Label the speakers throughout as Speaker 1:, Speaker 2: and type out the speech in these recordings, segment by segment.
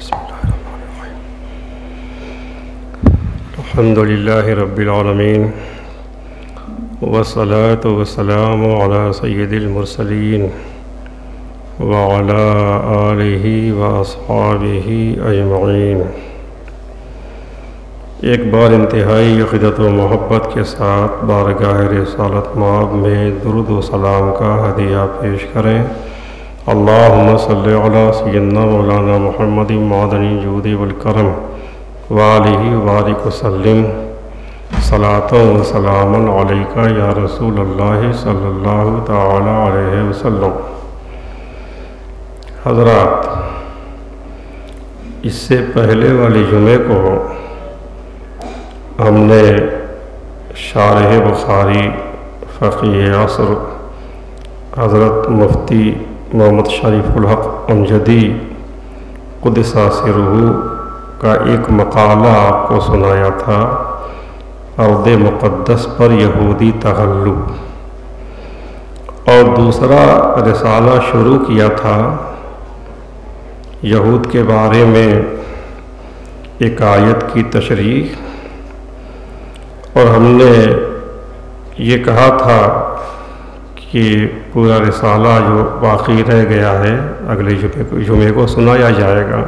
Speaker 1: بسم اللہ الرحمن الرحیم الحمد للہ رب العالمین والصلاة والسلام علی سید المرسلین وعلی آلہ واصحابہ اجمعین۔ ایک بار انتہائی عقیدت و محبت کے ساتھ بارگاہ رسالت مآب میں درود و سلام کا ہدیہ پیش کریں۔ اللہم صلی علی سیدنا مولانا محمد معدنی الجود والکرم وآلہ وبارک وسلم صلاۃ و سلام علیک یا رسول اللہ صلی اللہ تعالی علیہ وسلم۔ حضرات، اس سے پہلے والے جمعے کو ہم نے شارح بخاری فقیہ عصر حضرت مفتی محمد شریف الحق امجدی قدس سرہ کا ایک مقالہ آپ کو سنایا تھا، ارض مقدس پر یہودی تغلب، اور دوسرا رسالہ شروع کیا تھا یہود کے بارے میں ایک آیت کی تشریح، اور ہم نے یہ کہا تھا کہ پورا رسالہ جو باقی رہ گیا ہے اگلے جمعے کو سنایا جائے گا،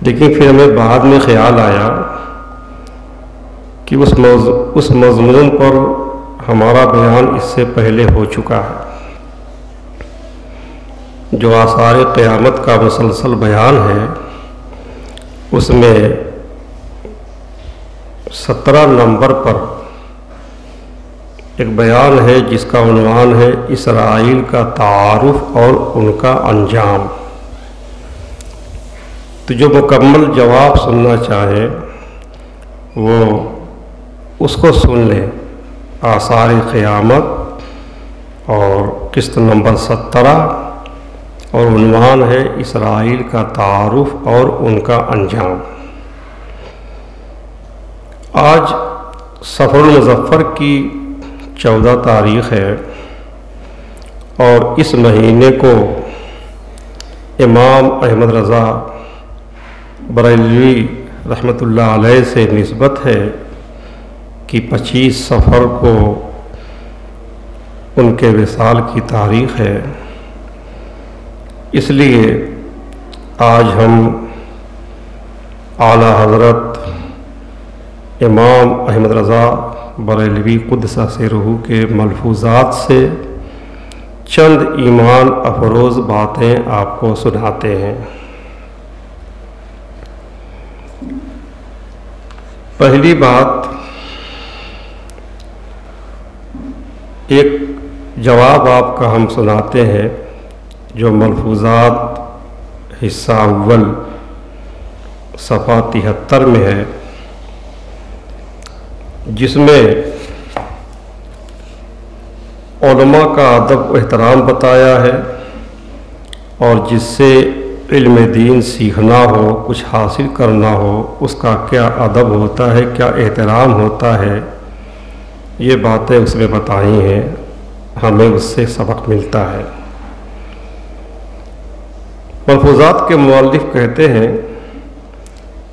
Speaker 1: لیکن پھر ہمیں بعد میں خیال آیا کہ اس مضمون پر ہمارا بیان اس سے پہلے ہو چکا ہے، جو آثار قیامت کا مسلسل بیان ہے، اس میں 17 نمبر پر ایک بیان ہے جس کا عنوان ہے اسرائیل کا تعارف اور ان کا انجام۔ تو جو مکمل جواب سننا چاہے وہ اس کو سن لیں، آثار قیامت اور قسط نمبر 17، اور عنوان ہے اسرائیل کا تعارف اور ان کا انجام۔ آج صفر المظفر کی 14 تاریخ ہے، اور اس مہینے کو امام احمد رضا بریلوی رحمۃ اللہ علیہ سے نسبت ہے کہ 25 صفر کو ان کے وصال کی تاریخ ہے۔ اس لیے آج ہم اعلیٰ حضرت امام احمد رضا بریلوی قدس سرہ کے ملفوظات سے چند ایمان افروز باتیں آپ کو سناتے ہیں۔ پہلی بات، ایک جواب آپ کا ہم سناتے ہیں جو ملفوظات حصہ اول صفحہ 73 میں ہے، جس میں علماء کا ادب و احترام بتایا ہے، اور جس سے علم دین سیکھنا ہو، کچھ حاصل کرنا ہو، اس کا کیا ادب ہوتا ہے، کیا احترام ہوتا ہے، یہ باتیں اس میں بتائی ہیں، ہمیں اس سے سبق ملتا ہے۔ ملفوظات کے مؤلف کہتے ہیں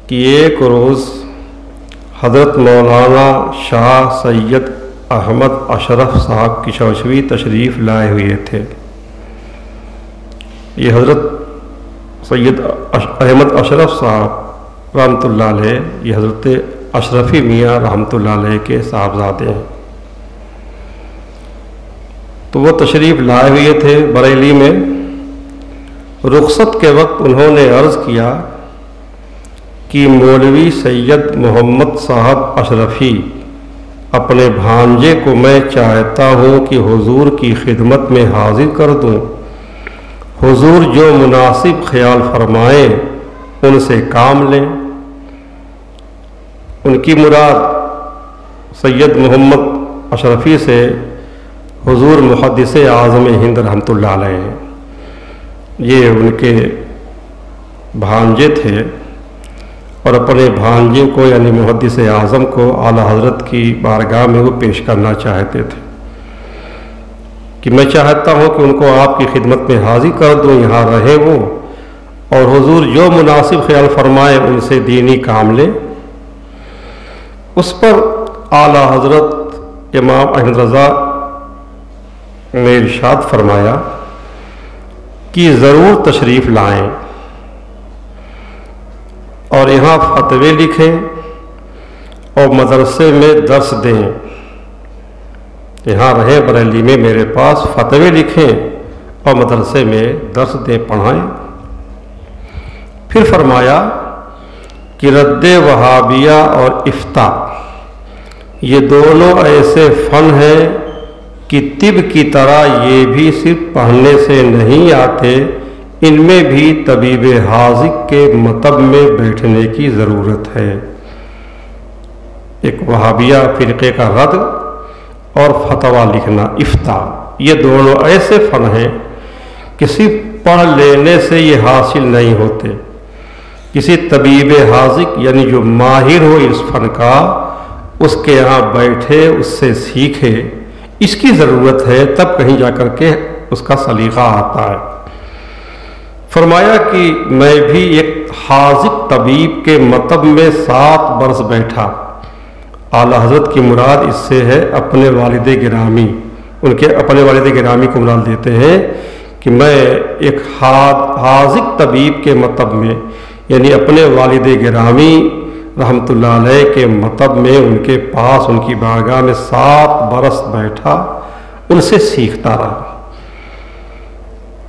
Speaker 1: کہ ایک روز حضرت مولانا شاہ سید احمد اشرف صاحب کشوشوی تشریف لائے ہوئے تھے۔ یہ حضرت سید احمد اشرف صاحب رحمۃ اللہ علیہ، یہ حضرت اشرفی میاں رحمۃ اللہ علیہ کے صاحبزادے ہیں۔ تو وہ تشریف لائے ہوئے تھے بریلی میں۔ رخصت کے وقت انہوں نے عرض کیا کہ مولوی سید محمد صاحب اشرفی، اپنے بھانجے کو میں چاہتا ہوں کہ حضور کی خدمت میں حاضر کر دوں، حضور جو مناسب خیال فرمائیں ان سے کام لیں۔ ان کی مراد سید محمد اشرفی سے حضور محدث اعظم ہند رحمۃ اللہ علیہ ہیں۔ یہ ان کے بھانجے تھے، اور اپنے بھانجے کو یعنی محدث اعظم کو اعلیٰ حضرت کی بارگاہ میں وہ پیش کرنا چاہتے تھے کہ میں چاہتا ہوں کہ ان کو آپ کی خدمت میں حاضر کر دوں، یہاں رہے وہ، اور حضور جو مناسب خیال فرمائے ان سے دینی کام لے۔ اس پر اعلیٰ حضرت امام احمد رضا نے ارشاد فرمایا کہ ضرور تشریف لائیں اور یہاں فتوے لکھیں اور مدرسے میں درس دیں۔ یہاں رہیں بریلی میں میرے پاس، فتوے لکھیں اور مدرسے میں درس دیں، پڑھائیں۔ پھر فرمایا کہ رد وہابیہ اور افتاء یہ دونوں ایسے فن ہیں کہ طب کی طرح یہ بھی صرف پڑھنے سے نہیں آتے، ان میں بھی طبیب حاذق کے مطب میں بیٹھنے کی ضرورت ہے۔ ایک وہابیہ فرقے کا رد اور فتویٰ لکھنا، افتاء، یہ دونوں ایسے فن ہیں کہ صرف پڑھ لینے سے یہ حاصل نہیں ہوتے۔ کسی طبیب حاذق یعنی جو ماہر ہو اس فن کا، اس کے یہاں بیٹھے، اس سے سیکھے، اس کی ضرورت ہے، تب کہیں جا کر کے اس کا سلیقہ آتا ہے۔ فرمایا کہ میں بھی ایک حاذق طبیب کے مطب میں 7 برس بیٹھا۔ اعلیٰ حضرت کی مراد اس سے ہے اپنے والد گرامی، ان کے اپنے والد گرامی کو مراد دیتے ہیں کہ میں ایک حاذق طبیب کے مطب میں، یعنی اپنے والد گرامی رحمت اللہ علیہ کے مطب میں، ان کے پاس، ان کی بارگاہ میں 7 برس بیٹھا، ان سے سیکھتا رہا۔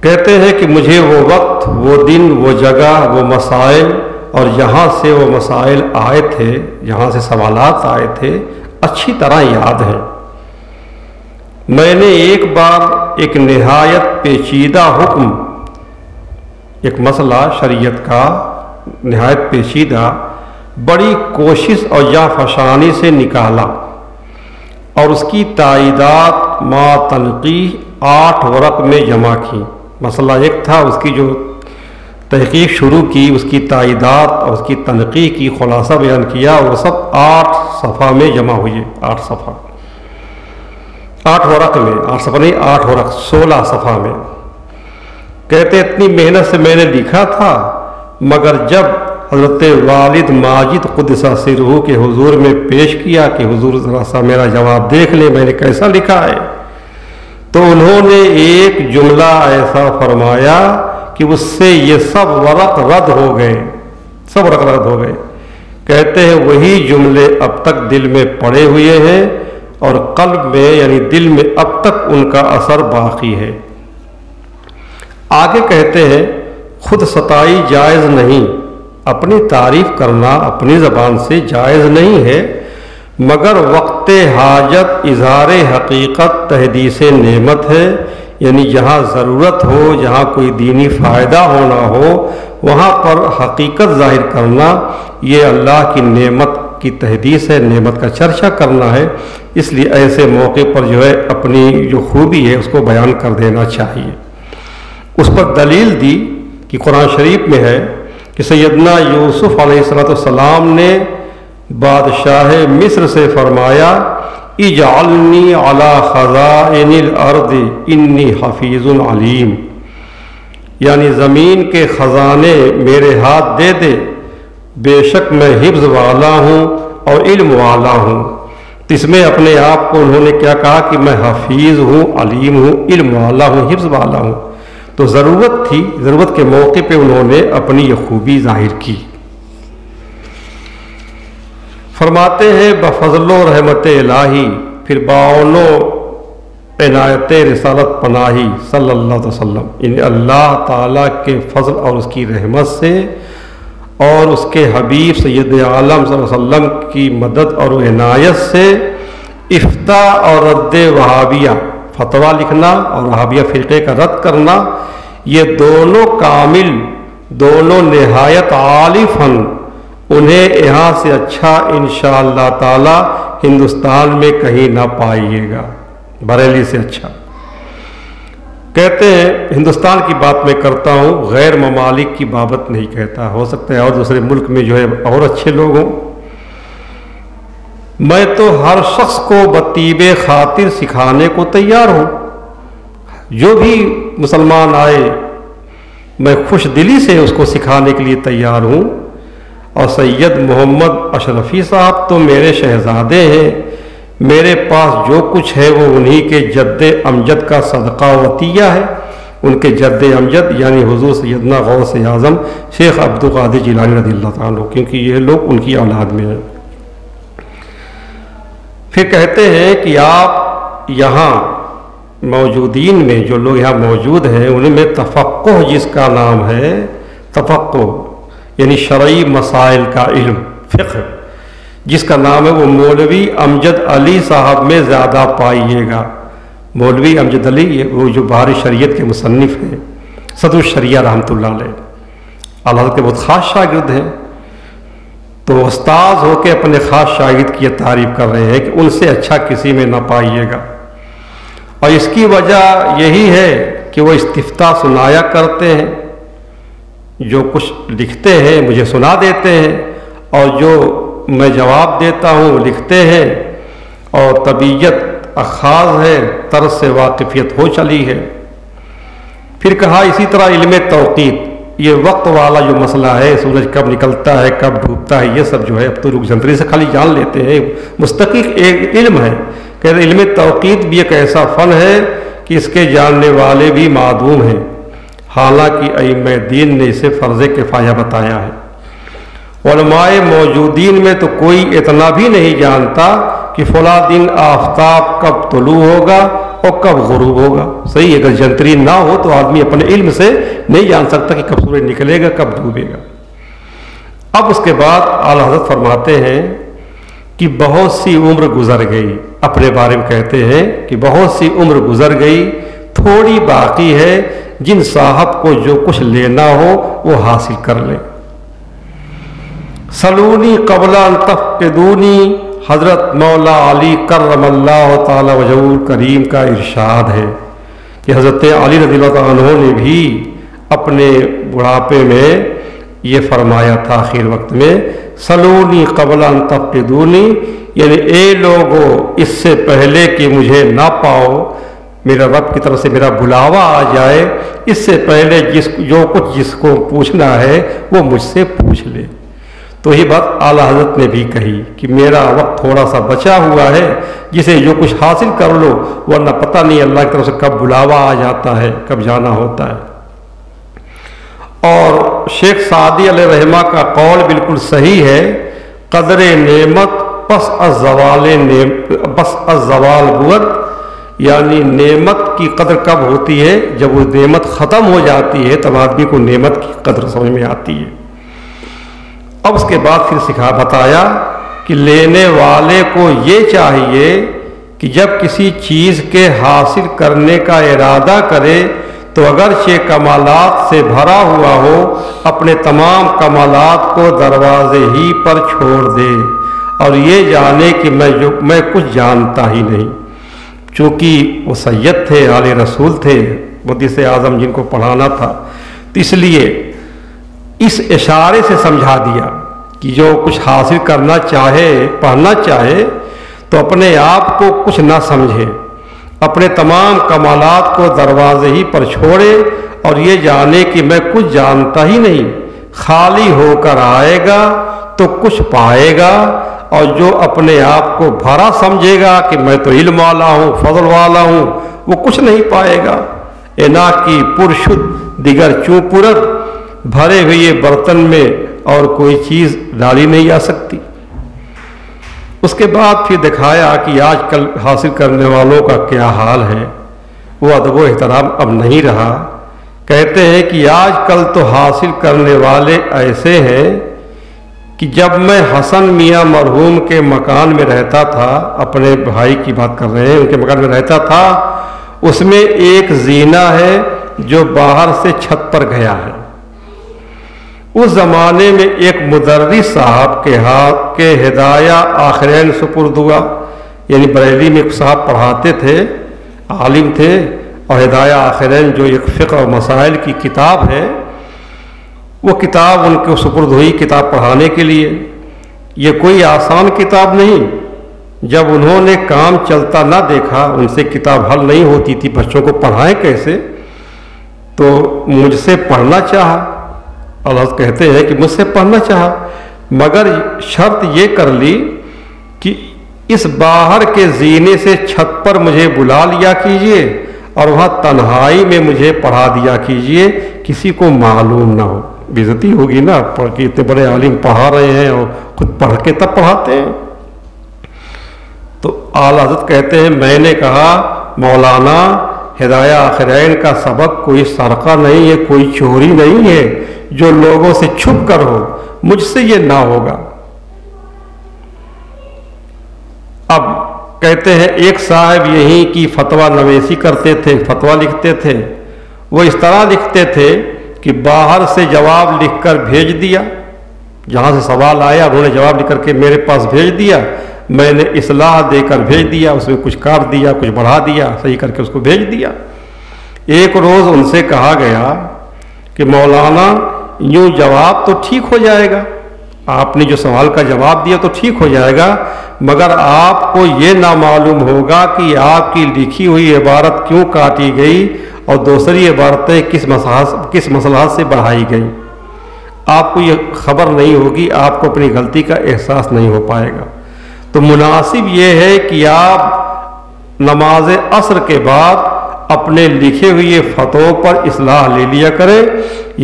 Speaker 1: کہتے ہیں کہ مجھے وہ وقت، وہ دن، وہ جگہ، وہ مسائل اور جہاں سے وہ مسائل آئے تھے، جہاں سے سوالات آئے تھے، اچھی طرح یاد ہیں۔ میں نے ایک بار ایک نہایت پیچیدہ حکم، ایک مسئلہ شریعت کا نہایت پیچیدہ، بڑی کوشش اور جاں سے نکالا اور اس کی تائیدات ما تنقیح 8 ورق میں جمع کی۔ مسئلہ ایک تھا، اس کی جو تحقیق شروع کی، اس کی تائیدات اور اس کی تنقیح کی خلاصہ بیان کیا، اور سب 8 صفحہ میں جمع ہوئی، 8 صفحہ، 8 ورق میں، 8 صفحہ نہیں، 8 ورق، 16 صفحہ میں۔ کہتے اتنی محنت سے میں نے لکھا تھا، مگر جب حضرت والد ماجد قدس سرہ کے حضور میں پیش کیا کہ حضور ذرا سا میرا جواب دیکھ لیں میں نے کیسا لکھا ہے، تو انہوں نے ایک جملہ ایسا فرمایا کہ اس سے یہ سب ورق رد ہو گئے، سب ورق رد ہو گئے۔ کہتے ہیں وہی جملے اب تک دل میں پڑے ہوئے ہیں اور قلب میں یعنی دل میں اب تک ان کا اثر باقی ہے۔ آگے کہتے ہیں خود ستائی جائز نہیں، اپنی تعریف کرنا اپنی زبان سے جائز نہیں ہے، مگر وقت حاجت اظہار حقیقت تحدیث نعمت ہے، یعنی جہاں ضرورت ہو، جہاں کوئی دینی فائدہ ہونا ہو، وہاں پر حقیقت ظاہر کرنا یہ اللہ کی نعمت کی تحدیث ہے، نعمت کا چرچا کرنا ہے۔ اس لیے ایسے موقع پر جو ہے اپنی جو خوبی ہے اس کو بیان کر دینا چاہیے۔ اس پر دلیل دی کہ قرآن شریف میں ہے کہ سیدنا یوسف علیہ السلام نے بادشاہ مصر سے فرمایا اجعلنی علی خزائن الارض انی حفیظ علیم، یعنی زمین کے خزانے میرے ہاتھ دے دے، بے شک میں حفظ والا ہوں اور علم والا ہوں۔ اس میں اپنے آپ کو انہوں نے کیا کہا کہ میں حفیظ ہوں، علیم ہوں، علم والا ہوں، حفظ والا ہوں۔ تو ضرورت تھی، ضرورت کے موقع پہ انہوں نے اپنی یہ خوبی ظاہر کی۔ فرماتے ہیں بفضل و رحمت الہی، پھر باعنو عنایت رسالت پناہی صلی اللہ علیہ وسلم، ان اللہ تعالیٰ کے فضل اور اس کی رحمت سے اور اس کے حبیب سید عالم صلی اللہ علیہ وسلم کی مدد اور عنایت سے افتاء اور رد وہابیہ، فتویٰ لکھنا اور وہابیہ فرقے کا رد کرنا، یہ دونوں کامل، دونوں نہایت عالی فن، انہیں یہاں سے اچھا انشاءاللہ تعالی ہندوستان میں کہیں نہ پائیے گا، بریلی سے اچھا۔ کہتے ہیں ہندوستان کی بات میں کرتا ہوں، غیر ممالک کی بابت نہیں کہتا، ہو سکتا ہے اور دوسرے ملک میں جو ہے اور اچھے لوگ ہوں۔ میں تو ہر شخص کو بطیب خاطر سکھانے کو تیار ہوں، جو بھی مسلمان آئے میں خوش دلی سے اس کو سکھانے کے لیے تیار ہوں، اور سید محمد اشرفی صاحب تو میرے شہزادے ہیں، میرے پاس جو کچھ ہے وہ انہی کے جد امجد کا صدقہ وطیہ ہے، ان کے جد امجد یعنی حضور سیدنا غوث اعظم شیخ عبد القادر جیلانی رضی اللہ تعالیٰ عنہ، کیونکہ یہ لوگ ان کی اولاد میں ہیں۔ پھر کہتے ہیں کہ آپ یہاں موجودین میں جو لوگ یہاں موجود ہیں ان میں تفقہ جس کا نام ہے، تفقہ یعنی شرعی مسائل کا علم، فقہ جس کا نام ہے، وہ مولوی امجد علی صاحب میں زیادہ پائیے گا۔ مولوی امجد علی وہ جو بحر شریعت کے مصنف ہیں، صدر الشریعہ رحمۃ اللہ علیہ، اعلیٰ حضرت کے بہت خاص شاگرد ہیں، تو استاذ ہو کے اپنے خاص شاگرد کی یہ تعریف کر رہے ہیں کہ ان سے اچھا کسی میں نہ پائیے گا، اور اس کی وجہ یہی ہے کہ وہ استفتاء سنایا کرتے ہیں، جو کچھ لکھتے ہیں مجھے سنا دیتے ہیں، اور جو میں جواب دیتا ہوں لکھتے ہیں، اور طبیعت اخاذ ہے، طرز سے واقفیت ہو چلی ہے۔ پھر کہا اسی طرح علم توقیت، یہ وقت والا جو مسئلہ ہے، سورج کب نکلتا ہے کب ڈوبتا ہے، یہ سب جو ہے اب تو لوگ جنتری سے خالی جان لیتے ہیں، مستقل ایک علم ہے کہ علم توقیت بھی ایک ایسا فن ہے کہ اس کے جاننے والے بھی معدوم ہیں، حالانکہ ائمہ دین نے اسے فرض کفایہ بتایا ہے۔ علماء موجودین میں تو کوئی اتنا بھی نہیں جانتا کہ فلاں دن آفتاب کب طلوع ہوگا اور کب غروب ہوگا۔ صحیح، اگر جنتری نہ ہو تو آدمی اپنے علم سے نہیں جان سکتا کہ کب سورج نکلے گا کب ڈوبے گا۔ اب اس کے بعد اعلیٰ حضرت فرماتے ہیں کہ بہت سی عمر گزر گئی، اپنے بارے میں کہتے ہیں کہ بہت سی عمر گزر گئی، تھوڑی باقی ہے، جن صاحب کو جو کچھ لینا ہو وہ حاصل کر لیں۔ سلونی قبل ان تفقدونی، حضرت مولا علی کرم اللہ تعالی وجہہ کریم کا ارشاد ہے کہ حضرت علی رضی اللہ تعالیٰ عنہ نے بھی اپنے بڑھاپے میں یہ فرمایا تھا، آخر وقت میں، سلونی قبل ان تفقدونی، یعنی اے لوگو اس سے پہلے کہ مجھے نہ پاؤ، میرا رب کی طرف سے میرا بلاوا آ جائے، اس سے پہلے جو کچھ جس کو پوچھنا ہے وہ مجھ سے پوچھ لے۔ تو یہ بات اعلیٰ حضرت نے بھی کہی کہ میرا وقت تھوڑا سا بچا ہوا ہے، جسے جو کچھ حاصل کر لو، ورنہ پتہ نہیں اللہ کی طرف سے کب بلاوا آ جاتا ہے، کب جانا ہوتا ہے۔ اور شیخ سعدی علیہ رحمہ کا قول بالکل صحیح ہے، قدر نعمت پس از زوال بود، یعنی نعمت کی قدر کب ہوتی ہے؟ جب وہ نعمت ختم ہو جاتی ہے تب آدمی کو نعمت کی قدر سمجھ میں آتی ہے۔ اب اس کے بعد پھر بتایا کہ لینے والے کو یہ چاہیے کہ جب کسی چیز کے حاصل کرنے کا ارادہ کرے تو اگرچہ کمالات سے بھرا ہوا ہو، اپنے تمام کمالات کو دروازے ہی پر چھوڑ دے، اور یہ جانے کہ میں کچھ جانتا ہی نہیں۔ چونکہ وہ سید تھے، عالی رسول تھے، محدث اعظم جن کو پڑھانا تھا، تو اس لیے اس اشارے سے سمجھا دیا کہ جو کچھ حاصل کرنا چاہے، پڑھنا چاہے، تو اپنے آپ کو کچھ نہ سمجھے، اپنے تمام کمالات کو دروازے ہی پر چھوڑے، اور یہ جانے کہ میں کچھ جانتا ہی نہیں۔ خالی ہو کر آئے گا تو کچھ پائے گا، اور جو اپنے آپ کو بھرا سمجھے گا کہ میں تو علم والا ہوں، فضل والا ہوں، وہ کچھ نہیں پائے گا۔ انا کی پرشد دیگر چوں پرد، بھرے ہوئے برتن میں اور کوئی چیز ڈالی نہیں جا سکتی۔ اس کے بعد پھر دکھایا کہ آج کل حاصل کرنے والوں کا کیا حال ہے، وہ ادب و احترام اب نہیں رہا۔ کہتے ہیں کہ آج کل تو حاصل کرنے والے ایسے ہیں کہ جب میں حسن میاں مرحوم کے مکان میں رہتا تھا، اپنے بھائی کی بات کر رہے ہیں، ان کے مکان میں رہتا تھا، اس میں ایک زینہ ہے جو باہر سے چھت پر گیا ہے۔ اس زمانے میں ایک مدرس صاحب کے ہاتھ کے ہدایہ آخرین سپرد ہوا، یعنی بریلی میں ایک صاحب پڑھاتے تھے، عالم تھے، اور ہدایہ آخرین جو ایک فقہ و مسائل کی کتاب ہے، وہ کتاب ان کو سپرد ہوئی کتاب پڑھانے کے لیے۔ یہ کوئی آسان کتاب نہیں، جب انہوں نے کام چلتا نہ دیکھا، ان سے کتاب حل نہیں ہوتی تھی، بچوں کو پڑھائیں کیسے؟ تو مجھ سے پڑھنا چاہا، اللہ کہتے ہیں کہ مجھ سے پڑھنا چاہا، مگر شرط یہ کر لی کہ اس باہر کے زینے سے چھت پر مجھے بلا لیا کیجئے اور وہاں تنہائی میں مجھے پڑھا دیا کیجئے، کسی کو معلوم نہ ہو۔ بے عزتی ہوگی نا، پڑھ کے اتنے بڑے عالم پڑھا رہے ہیں اور خود پڑھ کے تب پڑھاتے ہیں۔ تو اعلیٰ حضرت کہتے ہیں میں نے کہا مولانا ہدایہ آخرین کا سبق کوئی سرقہ نہیں ہے، کوئی چوری نہیں ہے جو لوگوں سے چھپ کر ہو، مجھ سے یہ نہ ہوگا۔ اب کہتے ہیں ایک صاحب یہیں کی فتویٰ نویسی کرتے تھے، فتویٰ لکھتے تھے، وہ اس طرح لکھتے تھے کہ باہر سے جواب لکھ کر بھیج دیا، جہاں سے سوال آیا انہوں نے جواب لکھ کر کے میرے پاس بھیج دیا، میں نے اصلاح دے کر بھیج دیا، اس میں کچھ کاٹ دیا، کچھ بڑھا دیا، صحیح کر کے اس کو بھیج دیا۔ ایک روز ان سے کہا گیا کہ مولانا یوں جواب تو ٹھیک ہو جائے گا، آپ نے جو سوال کا جواب دیا تو ٹھیک ہو جائے گا، مگر آپ کو یہ نہ معلوم ہوگا کہ آپ کی لکھی ہوئی عبارت کیوں کاٹی گئی اور دوسری عبارتیں کس مصلحت سے بڑھائی گئیں، آپ کو یہ خبر نہیں ہوگی، آپ کو اپنی غلطی کا احساس نہیں ہو پائے گا۔ تو مناسب یہ ہے کہ آپ نماز عصر کے بعد اپنے لکھے ہوئے فتووں پر اصلاح لے لیا کریں،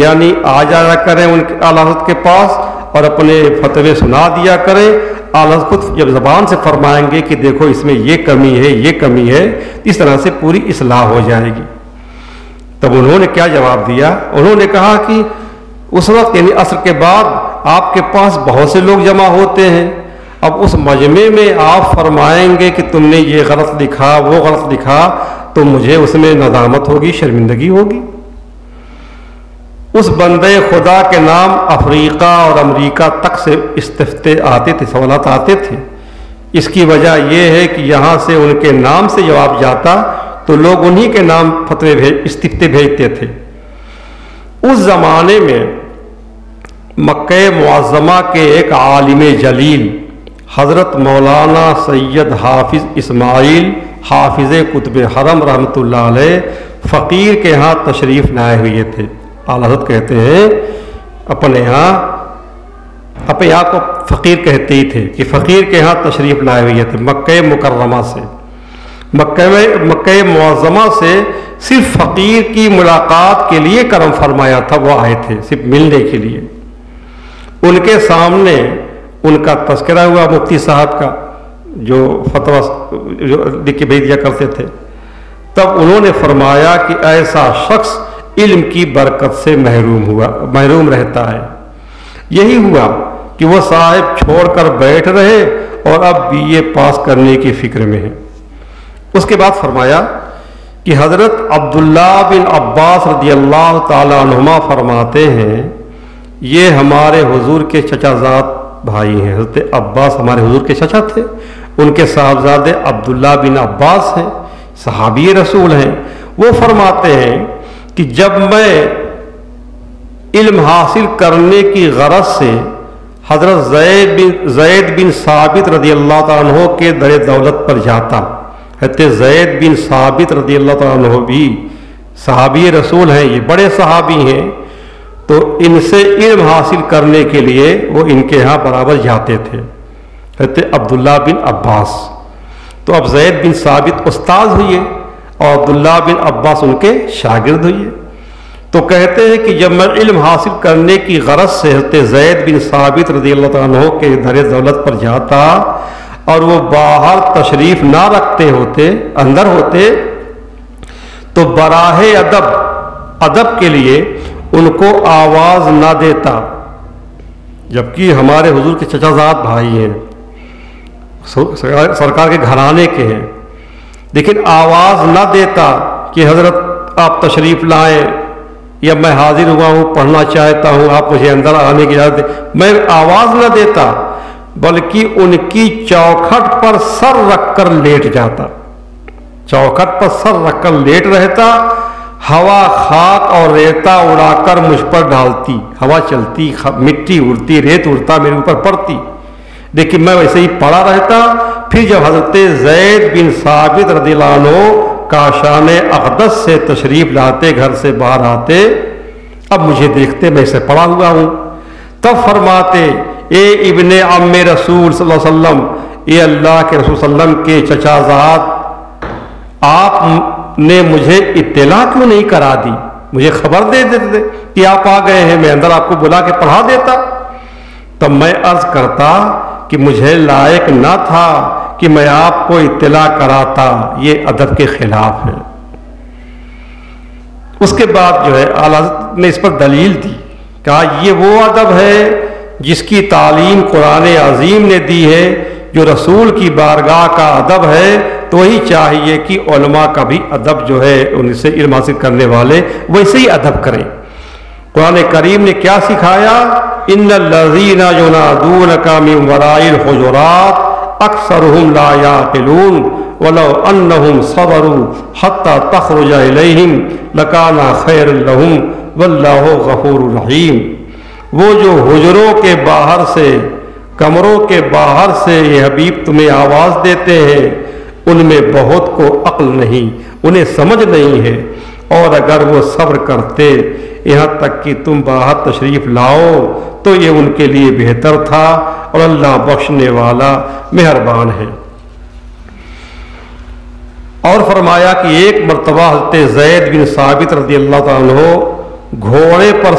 Speaker 1: یعنی آ جایا کریں ان کے اعلیٰ حضرت کے پاس اور اپنے فتوے سنا دیا کریں۔ اعلیٰ حضرت خود جب زبان سے فرمائیں گے کہ دیکھو اس میں یہ کمی ہے، یہ کمی ہے، اس طرح سے پوری اصلاح ہو جائے گی۔ تب انہوں نے کیا جواب دیا؟ انہوں نے کہا کہ اس وقت یعنی عصر کے بعد آپ کے پاس بہت سے لوگ جمع ہوتے ہیں، اب اس مجمع میں آپ فرمائیں گے کہ تم نے یہ غلط لکھا، وہ غلط لکھا، تو مجھے اس میں ندامت ہوگی، شرمندگی ہوگی۔ اس بندے خدا کے نام افریقہ اور امریکہ تک سے استفتاء آتے تھے، سوالات آتے تھے۔ اس کی وجہ یہ ہے کہ یہاں سے ان کے نام سے جواب جاتا تو لوگ انہی کے نام فتوے استفتاء بھیجتے تھے۔ اس زمانے میں مکہ معظمہ کے ایک عالم جلیل حضرت مولانا سید حافظ اسماعیل حافظ کتب حرم رحمۃ اللہ علیہ فقیر کے ہاں تشریف لائے ہوئے تھے۔ اعلیٰ حضرت کہتے ہیں اپنے آپ کو فقیر کہتے ہی تھے کہ فقیر کے ہاں تشریف لائے ہوئے تھے مکہ مکرمہ سے، مکہ معظمہ سے صرف فقیر کی ملاقات کے لیے کرم فرمایا تھا، وہ آئے تھے صرف ملنے کے لیے۔ ان کے سامنے ان کا تذکرہ ہوا مفتی صاحب کا جو فتویٰ جو لکھ کے بھیج دیا کرتے تھے۔ تب انہوں نے فرمایا کہ ایسا شخص علم کی برکت سے محروم رہتا ہے۔ یہی ہوا کہ وہ صاحب چھوڑ کر بیٹھ رہے اور اب BA پاس کرنے کی فکر میں ہیں۔ اس کے بعد فرمایا کہ حضرت عبداللہ بن عباس رضی اللہ تعالیٰ عنہما فرماتے ہیں یہ ہمارے حضور کے چچا زاد بھائی ہیں، حضرت عباس ہمارے حضور کے چچا تھے، ان کے صاحبزادے عبداللہ بن عباس ہیں، صحابی رسول ہیں۔ وہ فرماتے ہیں کہ جب میں علم حاصل کرنے کی غرض سے حضرت زید بن ثابت رضی اللہ تعالیٰ عنہ کے در دولت پر جاتا، حضرت زید بن ثابت رضی اللہ تعالیٰ عنہ بھی صحابی رسول ہیں، یہ بڑے صحابی ہیں، تو ان سے علم حاصل کرنے کے لیے وہ ان کے ہاں برابر جاتے تھے، حضرت عبداللہ بن عباس۔ تو اب زید بن ثابت استاد ہوئے اور عبداللہ بن عباس ان کے شاگرد ہوئے۔ تو کہتے ہیں کہ جب میں علم حاصل کرنے کی غرض سے حضرت زید بن ثابت رضی اللہ تعالیٰ عنہ کے در دولت پر جاتا اور وہ باہر تشریف نہ رکھتے ہوتے، اندر ہوتے، تو براہ ادب کے لیے ان کو آواز نہ دیتا، جبکہ ہمارے حضور کے چچا زاد بھائی ہیں، سرکار کے گھرانے کے ہیں، لیکن آواز نہ دیتا کہ حضرت آپ تشریف لائیں یا میں حاضر ہوا ہوں، پڑھنا چاہتا ہوں، آپ مجھے اندر آنے کی اجازت دیں، میں آواز نہ دیتا، بلکہ ان کی چوکھٹ پر سر رکھ کر لیٹ جاتا، چوکھٹ پر سر رکھ کر لیٹ رہتا، ہوا خاک اور ریتا اڑا کر مجھ پر ڈالتی، ہوا چلتی، مٹی اڑتی، ریت اڑتا میرے اوپر پڑتی، لیکن میں ویسے ہی پڑا رہتا۔ پھر جب حضرت زید بن ثابت رضی اللہ عنہ کاشان اقدس سے تشریف لاتے، گھر سے باہر آتے، اب مجھے دیکھتے میں اسے پڑا ہوا ہوں، تب فرماتے اے ابن عم رسول صلی اللہ علیہ وسلم، اے اللہ کے رسول صلی اللہ علیہ وسلم کے چچا زاد، آپ نے مجھے اطلاع کیوں نہیں کرا دی؟ مجھے خبر دے دیتے کہ آپ آ گئے ہیں، میں اندر آپ کو بلا کے پڑھا دیتا۔ تب میں عرض کرتا کہ مجھے لائق نہ تھا کہ میں آپ کو اطلاع کراتا، یہ ادب کے خلاف ہے۔ اس کے بعد جو ہے اعلیٰ حضرت نے اس پر دلیل دی، کہا یہ وہ ادب ہے جس کی تعلیم قرآن عظیم نے دی ہے، جو رسول کی بارگاہ کا ادب ہے، تو وہی چاہیے کہ علماء کا بھی ادب جو ہے ان سے علم حاصل کرنے والے ویسے ہی ادب کریں۔ قرآن کریم نے کیا سکھایا؟ ان الذین ینادونک من وراء الحجرات اکثرهم لا یعقلون ولو انہم صبروا حتی تخرج الیہم لکان خیر لہم واللہ غفور رحیم۔ وہ جو حجروں کے باہر سے، کمروں کے باہر سے یہ حبیب تمہیں آواز دیتے ہیں، ان میں بہت کو عقل نہیں، انہیں سمجھ نہیں ہے، اور اگر وہ صبر کرتے یہاں تک کہ تم باہر تشریف لاؤ تو یہ ان کے لیے بہتر تھا، اور اللہ بخشنے والا مہربان ہے۔ اور فرمایا کہ ایک مرتبہ حضرت زید بن ثابت رضی اللہ تعالیٰ عنہ گھوڑے پر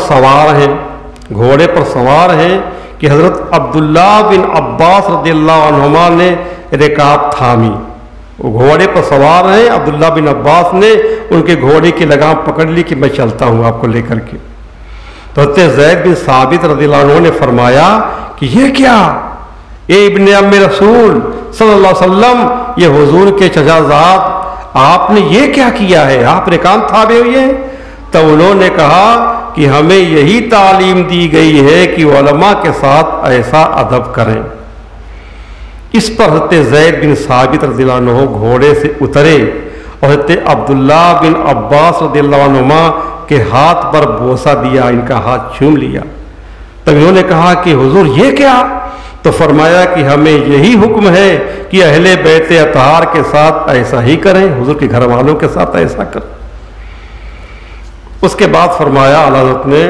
Speaker 1: سوار ہیں کہ حضرت عبداللہ بن عباس رضی اللہ عنہما نے رکاب تھامی۔ وہ گھوڑے پر سوار ہیں، عبداللہ بن عباس نے ان کے گھوڑے کی لگام پکڑ لی کہ میں چلتا ہوں آپ کو لے کر کے۔ تو حضرت زید بن ثابت رضی اللہ عنہ نے فرمایا کہ یہ کیا؟ اے ابن عم رسول صلی اللہ علیہ وسلم، یہ حضور کے چچا زاد، آپ نے یہ کیا کیا ہے؟ آپ رکاب تھامے ہوئے ہیں۔ تو انہوں نے کہا کہ ہمیں یہی تعلیم دی گئی ہے کہ علماء کے ساتھ ایسا ادب کریں۔ اس پر حضرت زید بن ثابت رضی اللہ عنہ گھوڑے سے اترے اور حضرت عبداللہ بن عباس رضی اللہ عنہما کے ہاتھ پر بوسہ دیا، ان کا ہاتھ چوم لیا۔ تب انہوں نے کہا کہ حضور یہ کیا؟ تو فرمایا کہ ہمیں یہی حکم ہے کہ اہل بیت اطہار کے ساتھ ایسا ہی کریں، حضور کے گھر والوں کے ساتھ ایسا کریں۔ اس کے بعد فرمایا اعلیٰ حضرت نے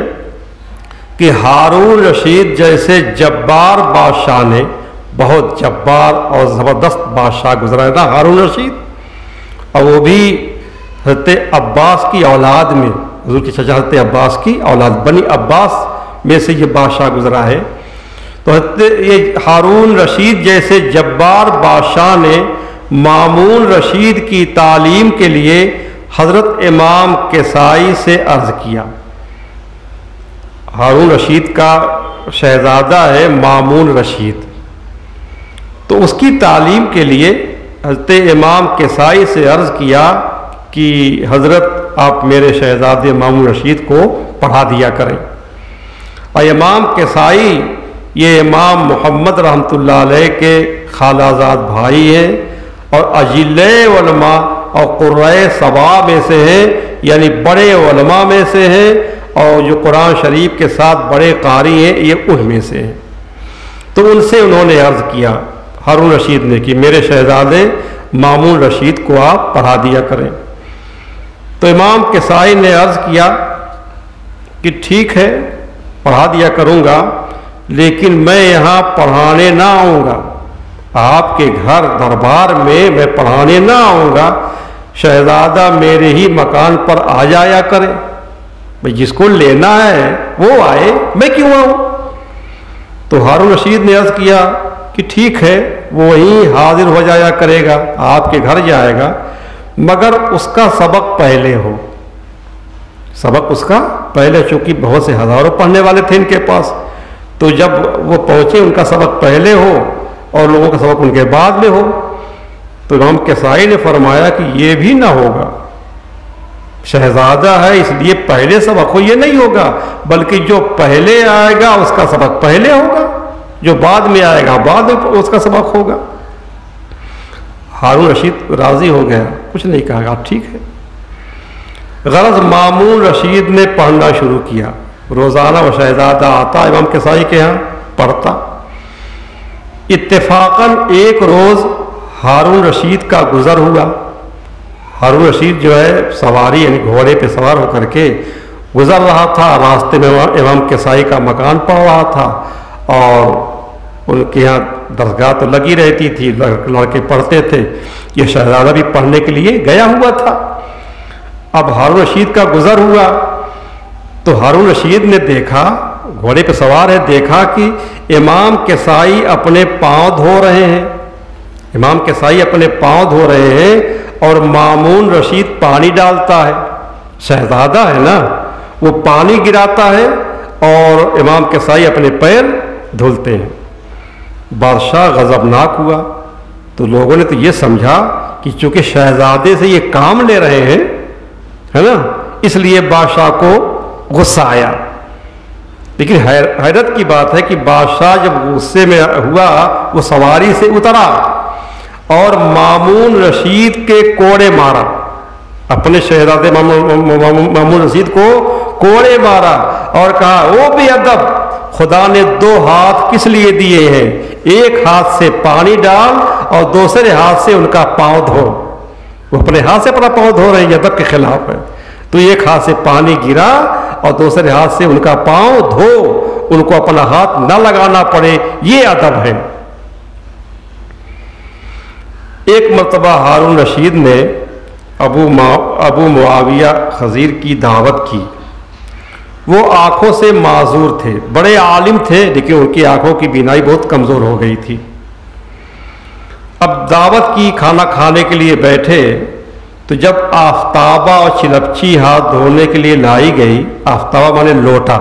Speaker 1: کہ ہارون رشید جیسے جبار بادشاہ نے، بہت جبار اور زبردست بادشاہ گزرا ہے نا ہارون رشید، اور وہ بھی حضرت عباس کی اولاد میں، حضور کی چچا حضرت عباس کی اولاد بنی عباس میں سے یہ بادشاہ گزرا ہے۔ تو یہ ہارون رشید جیسے جبار بادشاہ نے مامون رشید کی تعلیم کے لیے حضرت امام کسائی سے عرض کیا۔ ہارون رشید کا شہزادہ ہے مامون رشید، تو اس کی تعلیم کے لیے حضرت امام کسائی سے عرض کیا کہ حضرت آپ میرے شہزادے مامون رشید کو پڑھا دیا کریں۔ اور امام کسائی یہ امام محمد رحمۃ اللہ علیہ کے خالہ زاد بھائی ہیں، اور اجل علماء اور قرۂ سبا میں سے ہیں، یعنی بڑے علماء میں سے ہیں، اور جو قرآن شریف کے ساتھ بڑے قاری ہیں یہ ان میں سے ہیں۔ تو ان سے انہوں نے عرض کیا ہارون رشید نے کہ میرے شہزادے مامون رشید کو آپ پڑھا دیا کریں۔ تو امام کسائی نے عرض کیا کہ ٹھیک ہے پڑھا دیا کروں گا، لیکن میں یہاں پڑھانے نہ آؤں گا، آپ کے گھر دربار میں میں پڑھانے نہ آؤں گا، شہزادہ میرے ہی مکان پر آ جایا کرے، بھئی جس کو لینا ہے وہ آئے، میں کیوں آؤں؟ تو ہارون رشید نے عرض کیا کہ ٹھیک ہے وہ وہیں حاضر ہو جایا کرے گا، آپ کے گھر جائے گا، مگر اس کا سبق پہلے ہو، سبق اس کا پہلے، چونکہ بہت سے ہزاروں پڑھنے والے تھے ان کے پاس، تو جب وہ پہنچے ان کا سبق پہلے ہو اور لوگوں کا سبق ان کے بعد میں ہو۔ تو امام کسائی نے فرمایا کہ یہ بھی نہ ہوگا، شہزادہ ہے اس لیے پہلے سبق ہو، یہ نہیں ہوگا، بلکہ جو پہلے آئے گا اس کا سبق پہلے ہوگا، جو بعد میں آئے گا بعد میں اس کا سبق ہوگا۔ ہارون رشید راضی ہو گیا، کچھ نہیں کہا، آپ ٹھیک ہے۔ غرض مامون رشید نے پڑھنا شروع کیا، روزانہ وہ شہزادہ آتا امام کسائی کے ہاں پڑھتا۔ اتفاقاً ایک روز ہارون رشید کا گزر ہوا، ہارون رشید جو ہے سواری یعنی گھوڑے پہ سوار ہو کر کے گزر رہا تھا، راستے میں امام کسائی کا مکان پڑ رہا تھا، اور ان کے یہاں درگاہ تو لگی رہتی تھی، لڑکے پڑھتے تھے، یہ شہزادہ بھی پڑھنے کے لیے گیا ہوا تھا۔ اب ہارون رشید کا گزر ہوا تو ہارون رشید نے دیکھا، گھوڑے پہ سوار ہے، دیکھا کہ امام کسائی اپنے پاؤں دھو رہے ہیں، امام کسائی اپنے پاؤں دھو رہے ہیں اور مامون رشید پانی ڈالتا ہے، شہزادہ ہے نا، وہ پانی گراتا ہے اور امام کسائی اپنے پیر دھلتے ہیں۔ بادشاہ غضبناک ہوا، تو لوگوں نے تو یہ سمجھا کہ چونکہ شہزادے سے یہ کام لے رہے ہیں ہے نا، اس لیے بادشاہ کو غصہ آیا۔ لیکن حیرت کی بات ہے کہ بادشاہ جب غصے میں ہوا وہ سواری سے اترا اور مامون رشید کے کوڑے مارا، اپنے شہزادے مامون رشید کو کوڑے مارا اور کہا وہ بھی ادب، خدا نے 2 ہاتھ کس لیے دیے ہیں، ایک ہاتھ سے پانی ڈال اور دوسرے ہاتھ سے ان کا پاؤں دھو۔ وہ اپنے ہاتھ سے اپنا پاؤں دھو رہے ہیں، یہ ادب کے خلاف ہے۔ تو ایک ہاتھ سے پانی گرا اور دوسرے ہاتھ سے ان کا پاؤں دھو، ان کو اپنا ہاتھ نہ لگانا پڑے، یہ ادب ہے۔ ایک مرتبہ ہارون رشید نے ابو معاویہ خضیر کی دعوت کی، وہ آنکھوں سے معذور تھے، بڑے عالم تھے لیکن ان کی آنکھوں کی بینائی بہت کمزور ہو گئی تھی۔ اب دعوت کی، کھانا کھانے کے لیے بیٹھے تو جب آفتابہ اور چلپچی ہاتھ دھونے کے لیے لائی گئی، آفتابہ مانے لوٹا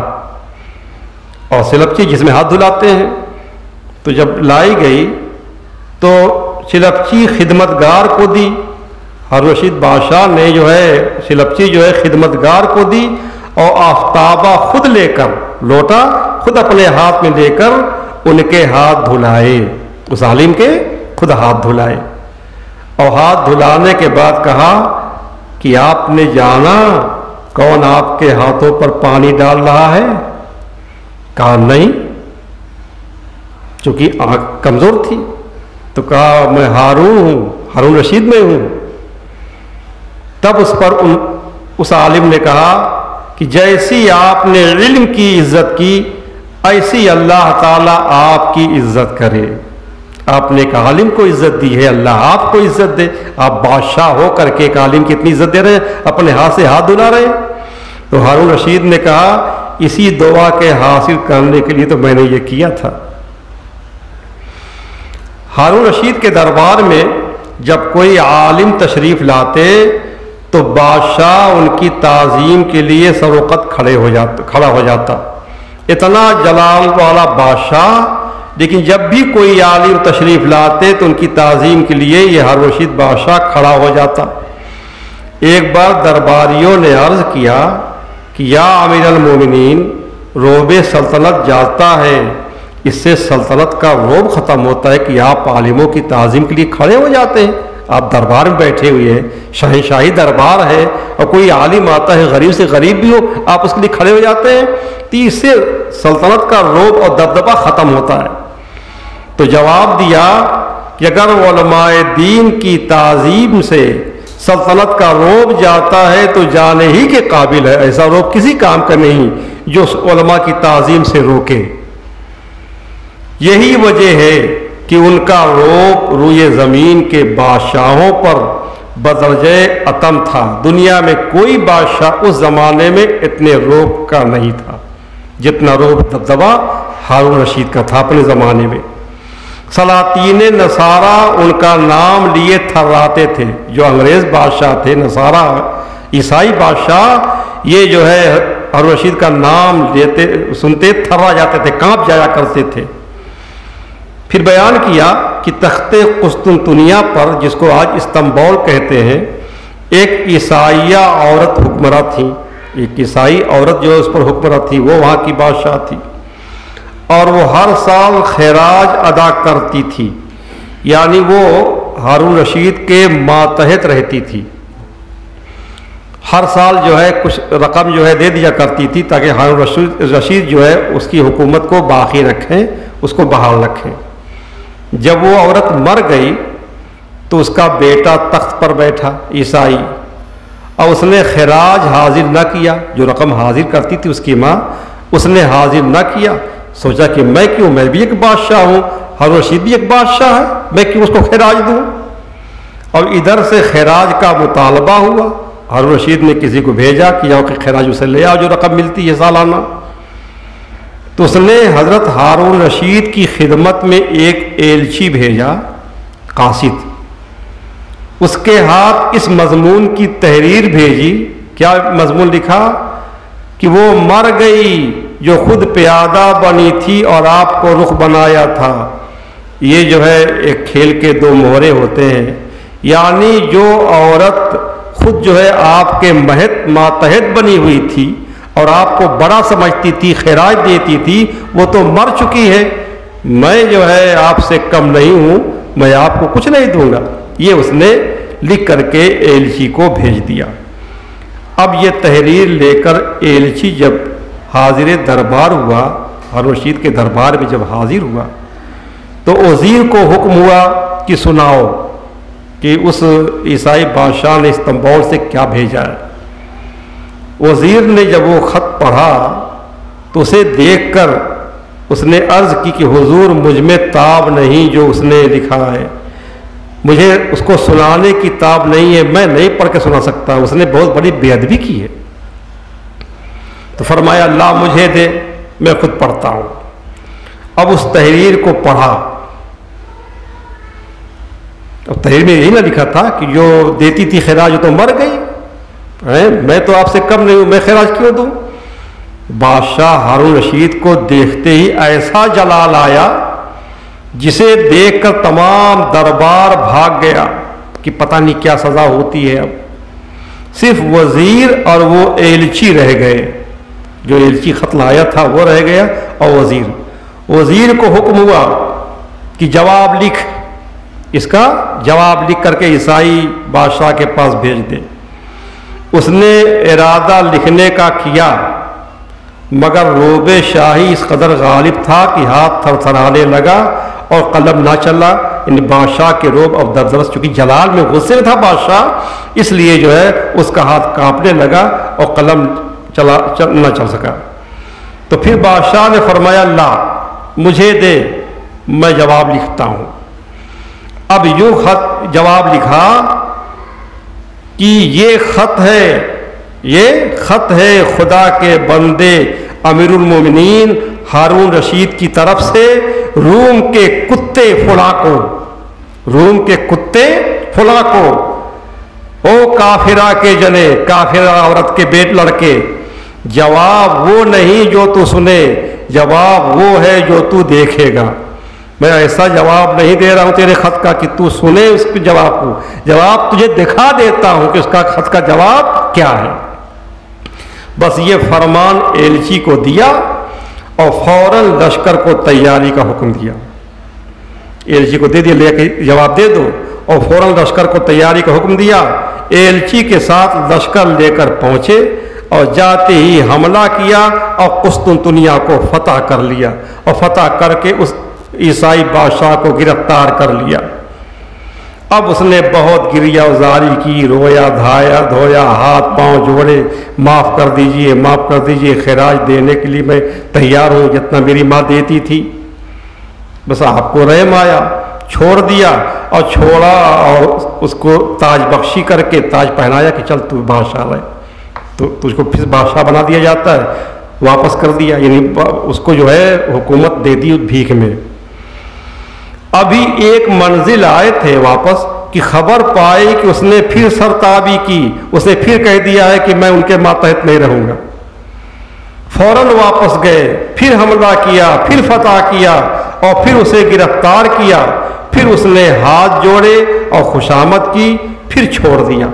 Speaker 1: اور چلپچی جس میں ہاتھ دھلاتے ہیں، تو جب لائی گئی تو چلپچی خدمتگار کو دی، ہارون رشید بادشاہ نے جو ہے چلپچی جو ہے خدمتگار کو دی، اور آفتابہ خود لے کر، لوٹا خود اپنے ہاتھ میں لے کر ان کے ہاتھ دھلائے، اس عالم کے خود ہاتھ دھلائے، اور ہاتھ دھلانے کے بعد کہا کہ آپ نے جانا کون آپ کے ہاتھوں پر پانی ڈال رہا ہے؟ کہا نہیں، چونکہ آنکھ کمزور تھی، تو کہا میں ہارون ہوں، ہارون رشید میں ہوں۔ تب اس پر اس عالم نے کہا کہ جیسی آپ نے علم کی عزت کی ایسی اللہ تعالیٰ آپ کی عزت کرے۔ آپ نے ایک عالم کو عزت دی ہے، اللہ آپ کو عزت دے۔ آپ بادشاہ ہو کر کے ایک عالم کی اتنی عزت دے رہے ہیں، اپنے ہاتھ سے ہاتھ دھلا رہے ہیں۔ تو ہارون رشید نے کہا اسی دعا کے حاصل کرنے کے لیے تو میں نے یہ کیا تھا۔ ہارون رشید کے دربار میں جب کوئی عالم تشریف لاتے تو بادشاہ ان کی تعظیم کے لیے سروقت کھڑا ہو جاتا، اتنا جلال والا بادشاہ، لیکن جب بھی کوئی عالم تشریف لاتے تو ان کی تعظیم کے لیے یہ ہارون رشید بادشاہ کھڑا ہو جاتا۔ ایک بار درباریوں نے عرض کیا کہ یا امیر المومنین، روب سلطنت جاتا ہے، اس سے سلطنت کا روب ختم ہوتا ہے کہ آپ عالموں کی تعظیم کے لیے کھڑے ہو جاتے ہیں۔ آپ دربار میں بیٹھے ہوئے ہیں، شہنشاہی دربار ہے، اور کوئی عالم آتا ہے غریب سے غریب بھی ہو، آپ اس کے لیے کھڑے ہو جاتے ہیں، تو اس سے سلطنت کا روب اور دبدبہ ختم ہوتا ہے۔ تو جواب دیا کہ اگر علماء دین کی تعظیم سے سلطنت کا روب جاتا ہے تو جانے ہی کے قابل ہے، ایسا روب کسی کام کا نہیں جو علماء کی تعظیم سے روکے۔ یہی وجہ ہے کہ ان کا روب روئے زمین کے بادشاہوں پر بدرجہ اتم تھا۔ دنیا میں کوئی بادشاہ اس زمانے میں اتنے روب کا نہیں تھا جتنا روب دبدبہ ہارون رشید کا تھا اپنے زمانے میں۔ سلاطین نصارہ ان کا نام لیے تھراتے تھے، جو انگریز بادشاہ تھے نصارہ عیسائی بادشاہ، یہ جو ہے ہارون رشید کا نام لیتے سنتے تھرا جاتے تھے، کانپ جایا کرتے تھے۔ پھر بیان کیا کہ تخت قسطنطنیہ پر، جس کو آج استنبول کہتے ہیں، ایک عیسائیہ عورت حکمراں تھی، ایک عیسائی عورت جو اس پر حکمراں تھی، وہ وہاں کی بادشاہ تھی، اور وہ ہر سال خراج ادا کرتی تھی، یعنی وہ ہارون رشید کے ماتحت رہتی تھی، ہر سال جو ہے کچھ رقم جو ہے دے دیا کرتی تھی تاکہ ہارون رشید جو ہے اس کی حکومت کو باقی رکھیں، اس کو بحال رکھیں۔ جب وہ عورت مر گئی تو اس کا بیٹا تخت پر بیٹھا عیسائی، اور اس نے خراج حاضر نہ کیا، جو رقم حاضر کرتی تھی اس کی ماں، اس نے حاضر نہ کیا۔ سوچا کہ میں کیوں، میں بھی ایک بادشاہ ہوں، ہارون رشید بھی ایک بادشاہ ہے، میں کیوں اس کو خراج دوں؟ اور ادھر سے خراج کا مطالبہ ہوا، ہارون رشید نے کسی کو بھیجا کہ جاؤ کہ خراج اسے لے آؤ جو رقم ملتی ہے سالانہ۔ تو اس نے حضرت ہارون رشید کی خدمت میں ایک ایلچی بھیجا، قاصد، اس کے ہاتھ اس مضمون کی تحریر بھیجی۔ کیا مضمون لکھا؟ کہ وہ مر گئی جو خود پیادہ بنی تھی اور آپ کو رخ بنایا تھا۔ یہ جو ہے ایک کھیل کے دو مہرے ہوتے ہیں، یعنی جو عورت خود جو ہے آپ کے ماتحت بنی ہوئی تھی اور آپ کو بڑا سمجھتی تھی، خراج دیتی تھی، وہ تو مر چکی ہے، میں جو ہے آپ سے کم نہیں ہوں، میں آپ کو کچھ نہیں دوں گا۔ یہ اس نے لکھ کر کے ایلچی کو بھیج دیا۔ اب یہ تحریر لے کر ایلچی جب حاضر دربار ہوا، ہارون رشید کے دربار میں جب حاضر ہوا، تو وزیر کو حکم ہوا کہ سناؤ کہ اس عیسائی بادشاہ نے استنبول سے کیا بھیجا ہے۔ وزیر نے جب وہ خط پڑھا تو اسے دیکھ کر اس نے عرض کی کہ حضور مجھ میں تاب نہیں جو اس نے لکھا ہے، مجھے اس کو سنانے کی تاب نہیں ہے، میں نہیں پڑھ کے سنا سکتا، اس نے بہت بڑی بے ادبی کی ہے۔ تو فرمایا اللہ مجھے دے، میں خود پڑھتا ہوں۔ اب اس تحریر کو پڑھا، اب تحریر میں یہی نہ لکھا تھا کہ جو دیتی تھی خراج تو مر گئی، میں تو آپ سے کم نہیں ہوں، میں خراج کیوں دوں؟ بادشاہ ہارون رشید کو دیکھتے ہی ایسا جلال آیا جسے دیکھ کر تمام دربار بھاگ گیا کہ پتہ نہیں کیا سزا ہوتی ہے۔ اب صرف وزیر اور وہ ایلچی رہ گئے، جو ایلچی خط لایا تھا وہ رہ گیا، اور وزیر کو حکم ہوا کہ جواب لکھ، اس کا جواب لکھ کر کے عیسائی بادشاہ کے پاس بھیج دے۔ اس نے ارادہ لکھنے کا کیا، مگر روب شاہی اس قدر غالب تھا کہ ہاتھ تھر تھرانے لگا اور قلم نہ چلا۔ ان بادشاہ کے روب اور درس، چونکہ جلال میں غصے تھا بادشاہ، اس لیے جو ہے اس کا ہاتھ کانپنے لگا اور قلم نہ چل سکا۔ تو پھر بادشاہ نے فرمایا لا مجھے دے، میں جواب لکھتا ہوں۔ اب یوں خط جواب لکھا کہ یہ خط ہے خدا کے بندے امیر المومنین ہارون رشید کی طرف سے روم کے کتے فلاں کو، او کافرہ کے جنے، کافرہ عورت کے بیٹ لڑکے، جواب وہ نہیں جو تو سنے، جواب وہ ہے جو تو دیکھے گا۔ میں ایسا جواب نہیں دے رہا ہوں تیرے خط کا کہ تو سنے اس کے جواب کو، جواب تجھے دکھا دیتا ہوں کہ اس کا خط کا جواب کیا ہے۔ بس یہ فرمان ایلچی کو دیا اور فوراً لشکر کو تیاری کا حکم دیا۔ ایلچی کو دے دیا، لے کے جواب دے دو، اور فوراً لشکر کو تیاری کا حکم دیا۔ ایلچی کے ساتھ لشکر لے کر پہنچے اور جاتے ہی حملہ کیا اور قسطنطنیہ کو فتح کر لیا، اور فتح کر کے اس عیسائی بادشاہ کو گرفتار کر لیا۔ اب اس نے بہت گریہ وزاری کی، رویا دھویا، ہاتھ پاؤں جوڑے، معاف کر دیجئے، خراج دینے کے لیے میں تیار ہوں جتنا میری ماں دیتی تھی۔ بس آپ کو رحم آیا، چھوڑ دیا، اور چھوڑا اور اس کو تاج بخشی کر کے تاج پہنایا کہ چل تو بادشاہ ہے، تو تجھ کو پھر بادشاہ بنا دیا جاتا ہے، واپس کر دیا، یعنی اس کو جو ہے حکومت دے دی بھیک میں۔ ابھی ایک منزل آئے تھے واپس کہ خبر پائی کہ اس نے پھر سرتابی کی، اس نے پھر کہہ دیا ہے کہ میں ان کے ماتحت نہیں رہوں گا۔ فوراً واپس گئے، پھر حملہ کیا، پھر فتح کیا، اور پھر اسے گرفتار کیا، پھر اس نے ہاتھ جوڑے اور خوشامد کی، پھر چھوڑ دیا۔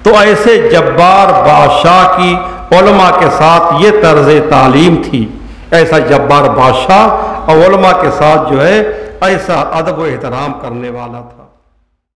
Speaker 1: تو ایسے جبار بادشاہ کی علماء کے ساتھ یہ طرز تعلیم تھی، ایسا جبار بادشاہ اور علماء کے ساتھ جو ہے ایسا ادب و احترام کرنے والا تھا۔